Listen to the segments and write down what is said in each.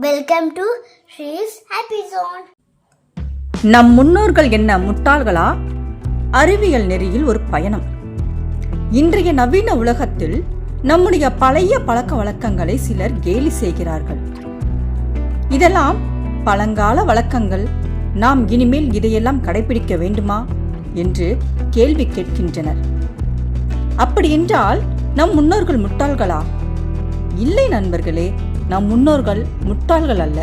Welcome to Sri's happy zone. நம் முன்னோர்கள் என்ன முட்டாள்களா? அறிவியல் நெறியில் ஒரு பயணம். இன்றைய நவீன உலகத்தில் நம்முடைய பழைய பழக்க வழக்கங்களை சிலர் கேலி செய்கிறார்கள். இதெல்லாம் பழங்கால வழக்கங்கள், நாம் இனிமேல் இதையெல்லாம் கடைபிடிக்க வேண்டுமா என்று கேள்வி கேட்கின்றனர். அப்படியென்றால் நம் முன்னோர்கள் முட்டாள்களா? இல்லை நண்பர்களே, நம் முன்னோர்கள் முட்டாள்கள் அல்ல.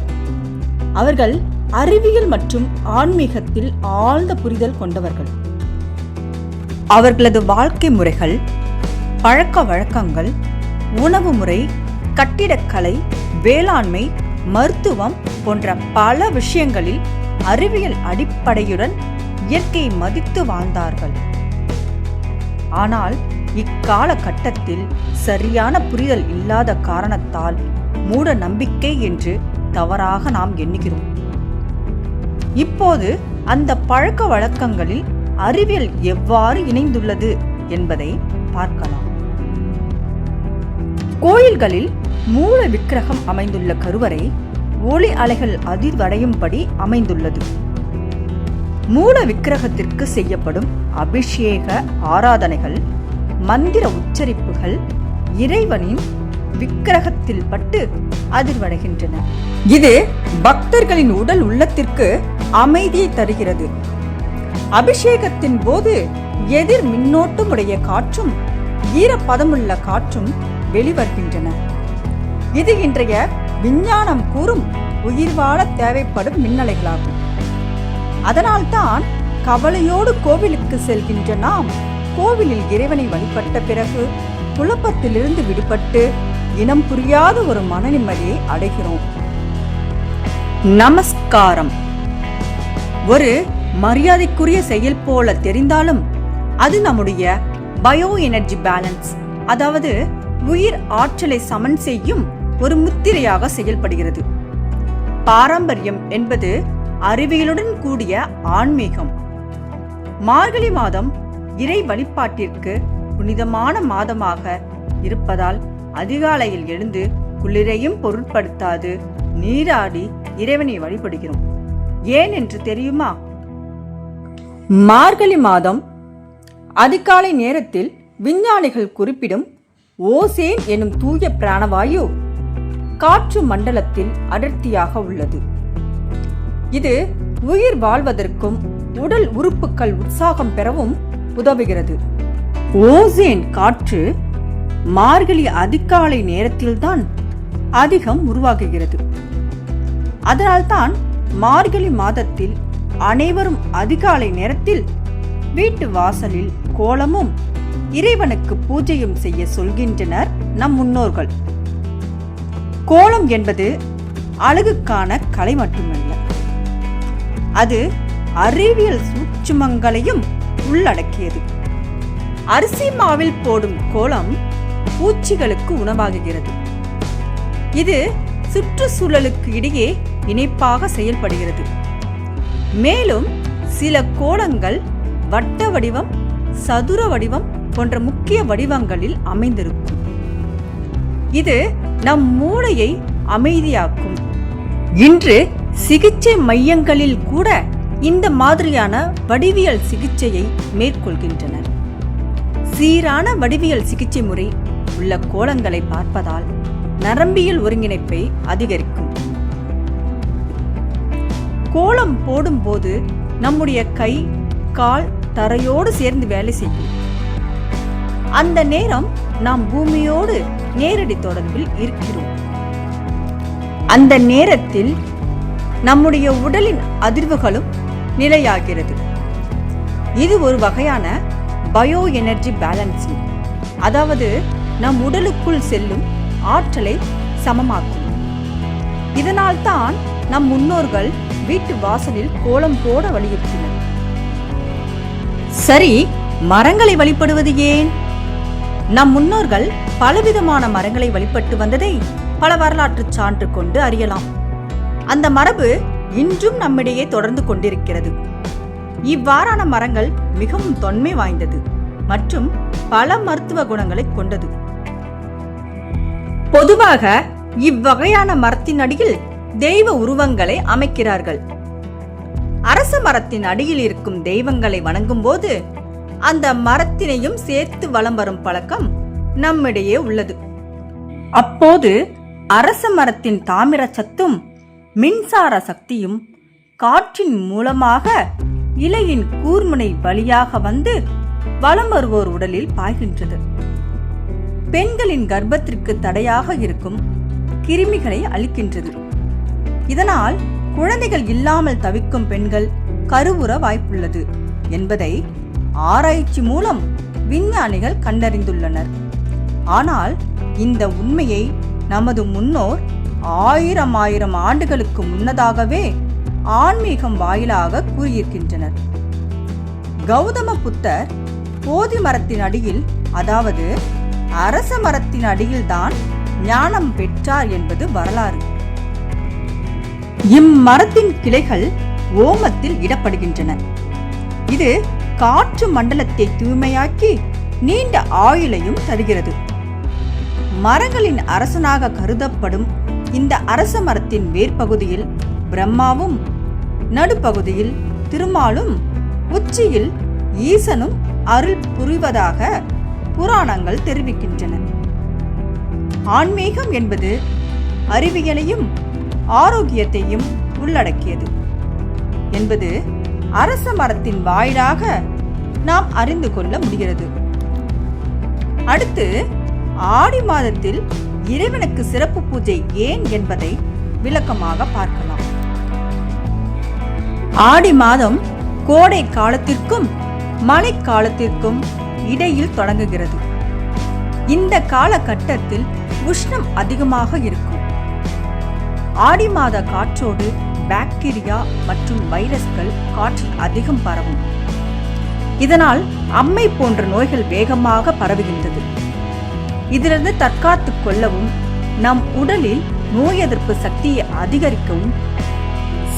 அவர்கள் அறிவியல் மற்றும் ஆன்மீகத்தில் ஆழ்ந்த புரிதல் கொண்டவர்கள். அவர்களது வாழ்க்கை முறைகள், பழக்க வழக்கங்கள், உணவு முறை, கட்டிடக்கலை, வேளாண்மை, மருத்துவம் போன்ற பல விஷயங்களில் அறிவியல் அடிப்படையுடன் இயற்கையை மதித்து வாழ்ந்தார்கள். ஆனால் இக்கால கட்டத்தில் சரியான புரிதல் இல்லாத காரணத்தால் மூட நம்பிக்கை என்று தவறாக நாம் எண்ணுகிறோம். இப்போது அந்த பழக்க வழக்கங்களில் அறிவியல் எவ்வாறு இணைந்துள்ளது என்பதை பார்க்கலாம். கோயில்களில் மூல விக்கிரகம் அமைந்துள்ள கருவறை ஒளி அலைகள் அதிர்வடையும்படி அமைந்துள்ளது. மூல விக்கிரகத்திற்கு செய்யப்படும் அபிஷேக ஆராதனைகள், மந்திர உச்சரிப்புகள் இறைவனின் விக்கிரகத்தில் பட்டு அதிர்வடைகின்றன. இது பக்தர்களின் உடல் உள்ளத்திற்கு அமைதியை தருகிறது. அபிஷேகத்தின் போது எதிர் மின்னோட்டமுடைய காற்றும் ஈரப்பதமுள்ள காற்றும் வெளிவருகின்றன. இது இன்றைய விஞ்ஞானம் கூறும் உயிர் வாழ தேவைப்படும் மின்னலைகளாகும். அதனால்தான் கவலையோடு கோவிலுக்கு செல்கின்ற நாம் கோவிலில் இறைவனை வழிபட்ட பிறகு குழப்பத்திலிருந்து விடுபட்டு இனம் புரியாத ஒரு மன நிம்மதியை அடைகிறோம். நமஸ்காரம் ஒரு மரியாதைக்குரிய செயல் போல தெரிந்தாலும் அது நம்முடைய பயோ எனர்ஜி பேலன்ஸ், அதாவது உயிர் ஆற்றலை சமன் செய்யும் ஒரு முத்திரையாக செயல்படுகிறது. பாரம்பரியம் என்பது அறிவியலுடன் கூடிய ஆன்மீகம். மார்கழி மாதம் இறை வழிபாட்டிற்கு புனிதமான மாதமாக இருப்பதால் அதிகாலையில் எழுந்து குளிரையும் பொருட்படுத்தாது நீராடி இறைவனை வழிபடுகிறோம். ஏன் என்று தெரியுமா? மார்கழி மாதம் அதிகாலை நேரத்தில் விஞ்ஞானிகள் குறிப்பிடும் ஓசேன் எனும் தூய பிராணவாயு காற்று மண்டலத்தில் அடர்த்தியாக உள்ளது. இது உயிர் வாழ்வதற்கும் உடல் உறுப்புகள் உற்சாகம் பெறவும் உதவுகிறது. ஓசேன் காற்று மார்கழி அதிகாலை நேரத்தில்தான் அதிகம் உருவாகுகிறது. அதனால்தான் மார்கழி மாதத்தில் அனைவரும் அதிகாலை நேரத்தில் வீட்டு வாசலில் கோலமும் இறைவனுக்கு பூஜையும் செய்ய சொல்கின்றனர் நம் முன்னோர்கள். கோலம் என்பது அழகுக்கான கலை மட்டுமல்ல, அது அறிவியல் சூட்சுமங்களையும் உள்ளடக்கியது. அரிசி மாவில் போடும் கோலம் பூச்சிகளுக்கு உணவாகுகிறது. இது சுற்றுச்சூழலுக்கு இடையே இணைப்பாக செயல்படுகிறது. மேலும் சில கோலங்கள் வட்ட வடிவம், சதுர வடிவம் போன்ற முக்கிய வடிவங்களில் அமைந்திருக்கும். இது நம் மூளையை அமைதியாக்கும். இன்று சிகிச்சை மையங்களில் கூட இந்த மாதிரியான வடிவியல் சிகிச்சையை மேற்கொள்கின்றனர். சீரான வடிவியல் சிகிச்சை முறை உள்ள கோலங்களை பார்ப்பதால் நரம்பியல் ஒருங்கிணைப்பை அதிகரிக்கும். கோலம் போடும்போது நம்முடைய கை, கால் தரையோடு சேர்ந்து வேலை செய்யும். அந்த நேரம் நாம் பூமியோடு நேரடி தொடர்பில் இருக்கிறோம். அந்த நேரத்தில் நம்முடைய உடலின் அதிர்வுகளும் நிலையாகிறது. இது ஒரு வகையான பயோ எனர்ஜி பேலன்சிங், அதாவது நம் உடலுக்குள் செல்லும் ஆற்றலை சமமாக்கும். இதனால்தான் நம் முன்னோர்கள் வீட்டு வாசலில் கோலம் போட வலியுறுத்தினர். சரி, மரங்களை வழிபடுவது ஏன்? நம் முன்னோர்கள் பலவிதமான மரங்களை வழிபட்டு வந்ததை பல வரலாற்று சான்று கொண்டு அறியலாம். அந்த மரபு இன்றும் நம்மிடையே தொடர்ந்து கொண்டிருக்கிறது. இவ்வாறான மரங்கள் மிகவும் தொன்மை வாய்ந்தது மற்றும் பல மருத்துவ குணங்களை கொண்டது. பொதுவாக இவ்வகையான மரத்தின் அடியில் தெய்வ உருவங்களை அமைக்கிறார்கள். அரச மரத்தின் அடியில் இருக்கும் தெய்வங்களை வணங்கும் போது அந்த மரத்தினையும் சேர்த்து வலம் வரும் பழக்கம் நம்மிடையே உள்ளது. அப்போது அரச மரத்தின் தாமிர சத்தும் மின்சார சக்தியும் காற்றின் மூலமாக இலையின் கூர்முனை வழியாக வந்து வலம் வருவோர் உடலில் பாய்கின்றது. பெண்களின் கர்ப்பத்திற்கு தடையாக இருக்கும் கிருமிகளை அழிக்கின்றது. இதனால் குழந்தைகள் இல்லாமல் தவிக்கும் பெண்கள் கருவுற வாய்ப்புள்ளது என்பதை ஆராய்ச்சி மூலம் விஞ்ஞானிகள் கண்டறிந்துள்ளனர். ஆனால் இந்த உண்மையை நமது முன்னோர் ஆயிரம் ஆண்டுகளுக்கு முன்னதாகவே ஆன்மீகம் வாயிலாக கூறியிருக்கின்றனர். கௌதம புத்தர் போதி மரத்தின் அடியில், அதாவது அரச மரத்தின் அடியில்தான் ஞானம் பெற்றார் என்பது வரலாறு. இம்மரத்தின் கிளைகள் ஓமத்தில் இடப்படுகின்றன. இது காற்று மண்டலத்தை தூய்மையாக்கி நீண்ட ஆயுளையும் தருகிறது. மரங்களின் அரசனாக கருதப்படும் இந்த அரச மரத்தின் வேர்பகுதியில் பிரம்மாவும், நடுப்பகுதியில் திருமாலும், உச்சியில் ஈசனும் அருள் புரிவதாக புராணங்கள் தெரிவிக்கின்றன. ஆன்மீகம் என்பது அறிவியலையும் ஆரோக்கியத்தையும் உள்ளடக்கியது என்பது அரச மரத்தின் வாயிலாக நாம் அறிந்து கொள்ள முடிகிறது. அடுத்து ஆடி மாதத்தில் இறைவனுக்கு சிறப்பு பூஜை ஏன் என்பதை விளக்கமாக பார்க்கலாம். ஆடி மாதம் கோடை காலத்திற்கும் மழை காலத்திற்கும் இடையில் தொடங்குகிறது. இந்த காலகட்டத்தில் உஷ்ணம் அதிகமாக இருக்கும். ஆடி மாத காற்றோடு பாக்டீரியா மற்றும் வைரஸ்கள் காற்றில் அதிகம் பரவும். இதனால் அம்மை போன்ற நோய்கள் வேகமாக பரவுகின்றது. இதிலிருந்து தற்காத்துக் கொள்ளவும் நம் உடலில் நோய் எதிர்ப்பு சக்தியை அதிகரிக்கவும்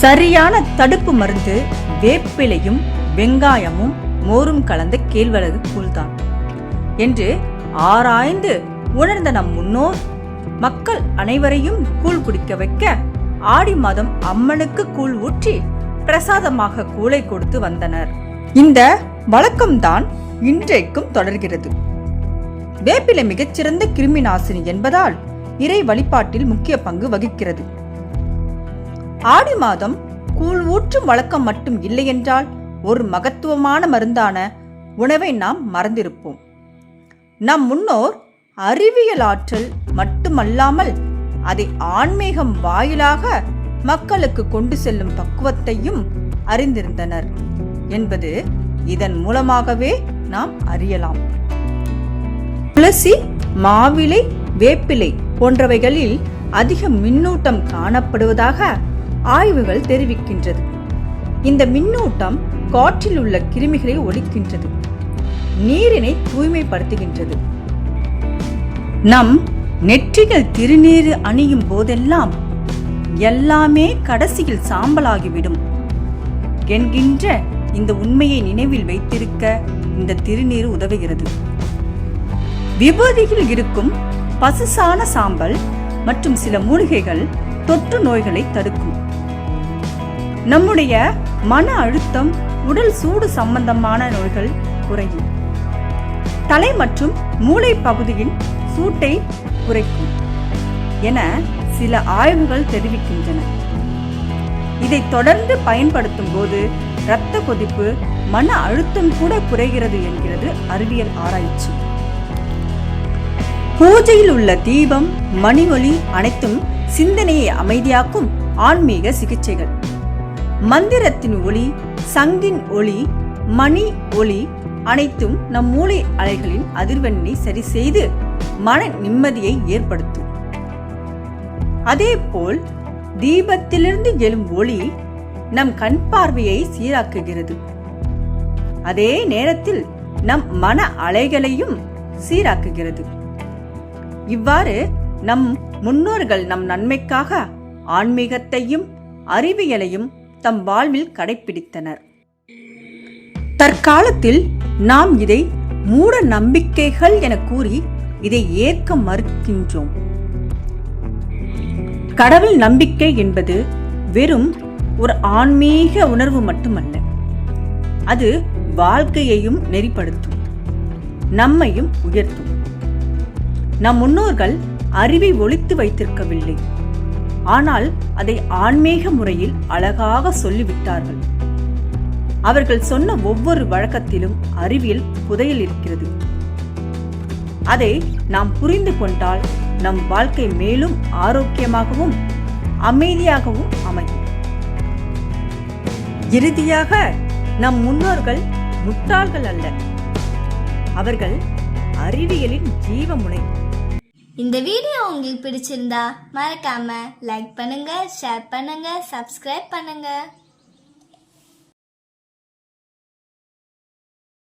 சரியான தடுப்பு மருந்து வேப்பிலையும் வெங்காயமும் மோரும் கலந்த கேழ்வரகு கூழ்தான் என்று ஆராய்ந்து உணர்ந்த நம் முன்னோர் மக்கள் அனைவரையும் கூழ் குடிக்க வைக்க ஆடி மாதம் அம்மனுக்கு கூழ் ஊற்றி பிரசாதமாக கூழை கொடுத்து வந்தனர். இந்த வழக்கம்தான் இன்றைக்கும் தொடர்கிறது. வேப்பிலை மிகச்சிறந்த கிருமி நாசினி என்பதால் இறை வழிபாட்டில் முக்கிய பங்கு வகிக்கிறது. ஆடி மாதம் கூழ் ஊற்றும் வழக்கம் மட்டும் இல்லை என்றால் ஒரு மகத்துவமான மருந்தான உணவை நாம் மறந்திருப்போம். நம் முன்னோர் அறிவியல் ஆற்றல் மட்டுமல்லாமல் அதை ஆன்மீகம் வாயிலாக மக்களுக்கு கொண்டு செல்லும் பக்குவத்தையும் அறிந்திருந்தனர் என்பது இதன் மூலமாகவே நாம் அறியலாம். துளசி, மாவிலை, வேப்பிலை போன்றவைகளில் அதிக மின்னூட்டம் காணப்படுவதாக ஆய்வுகள் தெரிவிக்கின்றது. இந்த மின்னூட்டம் காற்றில் உள்ள கிருமிகளை ஒழிக்கின்றது, நீரினை தூய்மைப்படுத்துகின்றது. நம் நெற்றிகள் திருநீறு அணியும் போதெல்லாம் எல்லாமே கடைசியில் சாம்பலாகிவிடும் என்கின்ற இந்த உண்மையை நினைவில் வைத்திருக்க இந்த திருநீறு உதவுகிறது. விபூதியில் இருக்கும் பசுசான சாம்பல் மற்றும் சில மூலிகைகள் தொற்று நோய்களை தடுக்கும். நம்முடைய மன அழுத்தம், உடல் சூடு சம்பந்தமான நோய்கள் குறையும். தலை மற்றும் மூளை பகுதியின் சூட்டை குறைக்கும் என சில ஆய்வுகள் தெரிவிக்கின்றன. இதை தொடர்ந்து பயன்படுத்தும் போது இரத்த கொதிப்பு, மன அழுத்தம் கூட குறைகிறது என்கிறது அறிவியல் ஆராய்ச்சி. பூஜையில் உள்ள தீபம், மணி ஒலி அனைத்தும் சிந்தனையை அமைதியாக்கும் ஆன்மீக சிகிச்சைகள். மந்திரத்தின் ஒளி, சங்கின் ஒளி, மணி ஒளி அனைத்தும் நம் மூளை அலைகளின் அதிர்வெண்ணை சரி செய்து மன நிம்மதியை ஏற்படுத்தும். அதேபோல் தீபத்திலிருந்து எழும் ஒளி நம் கண் பார்வையை சீராக்குகிறது. அதே நேரத்தில் நம் மன அலைகளையும் சீராக்குகிறது. இவ்வாறு நம் முன்னோர்கள் நம் நன்மைக்காக ஆன்மீகத்தையும் அறிவியலையும் தம் வாழ்வில் கடைபிடித்தனர். தற்காலத்தில் நாம் இதை மூட நம்பிக்கைகள் என கூறி இதை ஏற்க மறுக்கின்றோம். கடவுள் நம்பிக்கை என்பது வெறும் ஒரு ஆன்மீக உணர்வு மட்டுமல்ல, அது வாழ்க்கையையும் நெறிப்படுத்தும், நம்மையும் உயர்த்தும். நம் முன்னோர்கள் அறிவை ஒளித்து வைத்திருக்கவில்லை, ஆனால் அதை ஆன்மீக முறையில் அழகாக சொல்லிவிட்டார்கள். அவர்கள் சொன்ன ஒவ்வொரு வழக்கத்திலும் அறிவியல் புதையல் இருக்கிறது. அதை நாம் புரிந்து கொண்டால் நம் வாழ்க்கை மேலும் ஆரோக்கியமாகவும் அமைதியாகவும் அமையும். இறுதியாக, நம் முன்னோர்கள் முட்டாள்கள் அல்ல, அவர்கள் அறிவியலின் ஜீவமுனை. இந்த வீடியோ உங்களுக்கு பிடிச்சிருந்தா மறக்காம லைக் பண்ணுங்க, ஷேர் பண்ணுங்க, சப்ஸ்கிரைப் பண்ணுங்க.